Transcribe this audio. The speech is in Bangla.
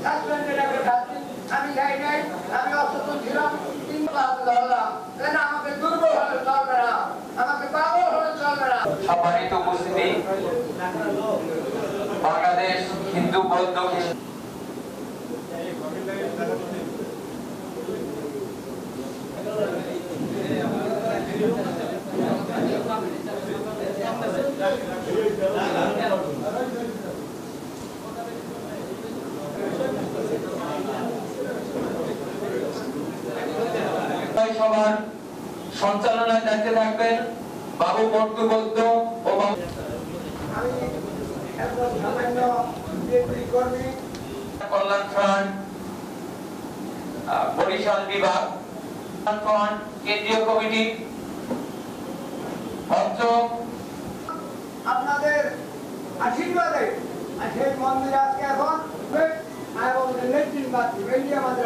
সাসপেন্ডেড একটা ছাত্রী, আমি যাই নাই, আমি অসচেতন ছিলাম, 3 ক্লাস ধরলাম, আমাকে দুর্বল হলে চলবে না, আমাকে পাগল হলে চলবে না। সম্মানিত উপস্থিতি, বাংলাদেশ হিন্দু বৌদ্ধ সভার সঞ্চালনায় দায়িত্বে থাকবেন বাবু মর্তু বৌদ্ধ ও কল্যাণ ফ্রন্ট বরিশাল বিভাগ ফ্রন্ট কেন্দ্রীয় কমিটি আপনাদের আশীর্বাদে সেই মন্দির আজকে এখন এবং লেট্রিন বাথরুম এই আমাদের